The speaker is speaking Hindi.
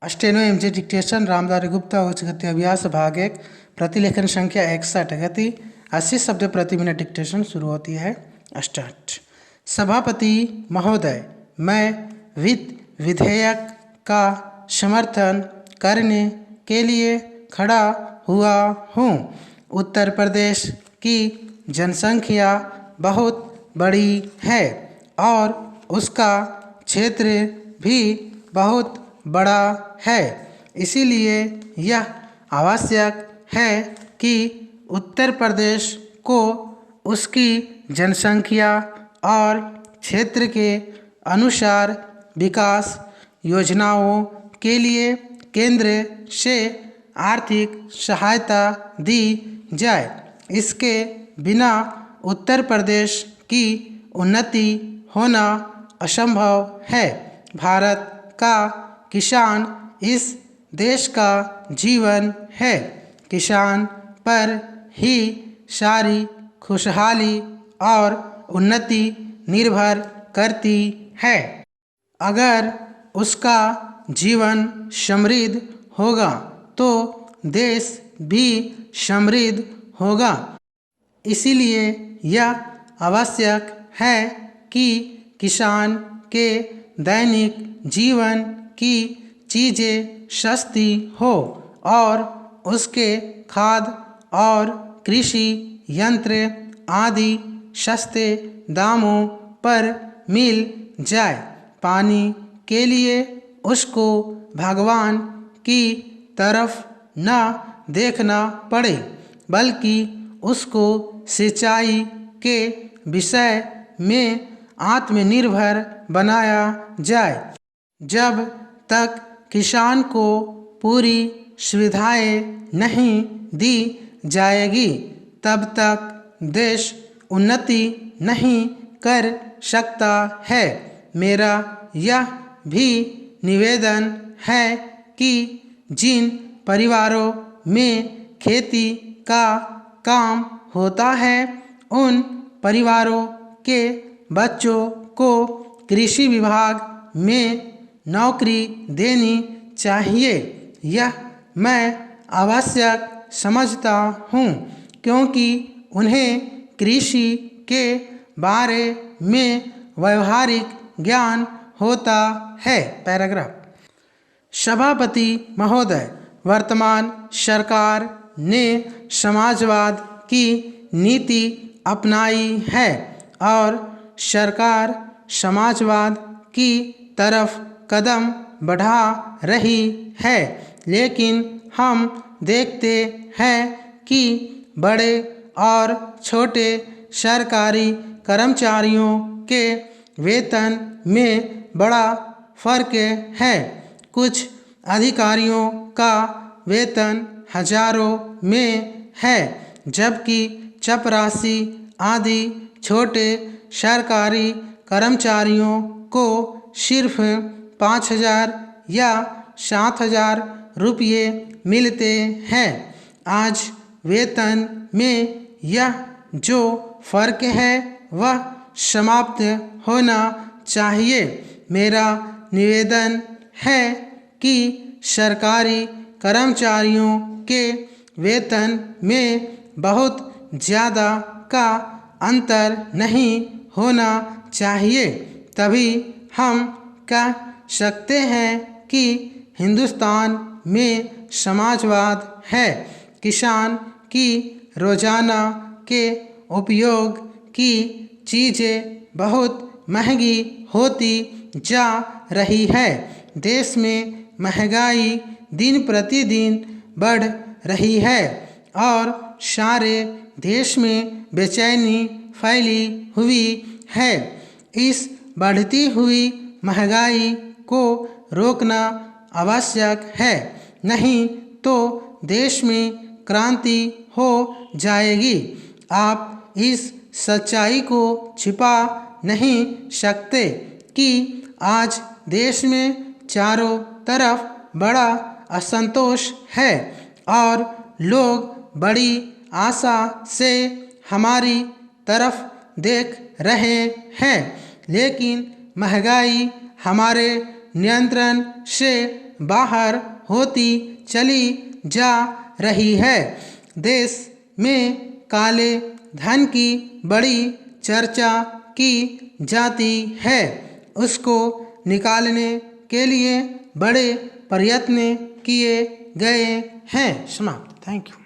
Steno MJ dictation Ramdhari Gupta उच्च गति अभ्यास भाग 1 प्रतिलेखन संख्या 61 गति 80 शब्द प्रति मिनट डिक्टेशन शुरू होती है। स्टार्ट। सभापति महोदय, मैं वित्त विधेयक का समर्थन करने के लिए खड़ा हुआ हूँ। उत्तर प्रदेश की जनसंख्या बहुत बड़ी है और उसका क्षेत्र भी बहुत बड़ा है। इसीलिए यह आवश्यक है कि उत्तर प्रदेश को उसकी जनसंख्या और क्षेत्र के अनुसार विकास योजनाओं के लिए केंद्र से आर्थिक सहायता दी जाए। इसके बिना उत्तर प्रदेश की उन्नति होना असंभव है। भारत का किसान इस देश का जीवन है। किसान पर ही सारी खुशहाली और उन्नति निर्भर करती है। अगर उसका जीवन समृद्ध होगा तो देश भी समृद्ध होगा। इसीलिए यह आवश्यक है कि किसान के दैनिक जीवन की चीज़ें सस्ती हो और उसके खाद और कृषि यंत्र आदि सस्ते दामों पर मिल जाए। पानी के लिए उसको भगवान की तरफ न देखना पड़े, बल्कि उसको सिंचाई के विषय में आत्मनिर्भर बनाया जाए। जब तक किसान को पूरी सुविधाएं नहीं दी जाएगी, तब तक देश उन्नति नहीं कर सकता है। मेरा यह भी निवेदन है कि जिन परिवारों में खेती का काम होता है, उन परिवारों के बच्चों को कृषि विभाग में नौकरी देनी चाहिए। यह मैं आवश्यक समझता हूँ, क्योंकि उन्हें कृषि के बारे में व्यावहारिक ज्ञान होता है। पैराग्राफ। सभापति महोदय, वर्तमान सरकार ने समाजवाद की नीति अपनाई है और सरकार समाजवाद की तरफ कदम बढ़ा रही है, लेकिन हम देखते हैं कि बड़े और छोटे सरकारी कर्मचारियों के वेतन में बड़ा फर्क है। कुछ अधिकारियों का वेतन हजारों में है, जबकि चपरासी आदि छोटे सरकारी कर्मचारियों को सिर्फ 5,000 या 7,000 रुपये मिलते हैं। आज वेतन में यह जो फर्क है वह समाप्त होना चाहिए। मेरा निवेदन है कि सरकारी कर्मचारियों के वेतन में बहुत ज़्यादा का अंतर नहीं होना चाहिए। तभी हम कह सकते हैं कि हिंदुस्तान में समाजवाद है। किसान की रोजाना के उपयोग की चीज़ें बहुत महंगी होती जा रही है। देश में महंगाई दिन प्रतिदिन बढ़ रही है और सारे देश में बेचैनी फैली हुई है। इस बढ़ती हुई महंगाई को रोकना आवश्यक है, नहीं तो देश में क्रांति हो जाएगी। आप इस सच्चाई को छिपा नहीं सकते कि आज देश में चारों तरफ बड़ा असंतोष है और लोग बड़ी आशा से हमारी तरफ देख रहे हैं, लेकिन महंगाई हमारे नियंत्रण से बाहर होती चली जा रही है। देश में काले धन की बड़ी चर्चा की जाती है। उसको निकालने के लिए बड़े प्रयत्न किए गए हैं। समाप्त। Thank you.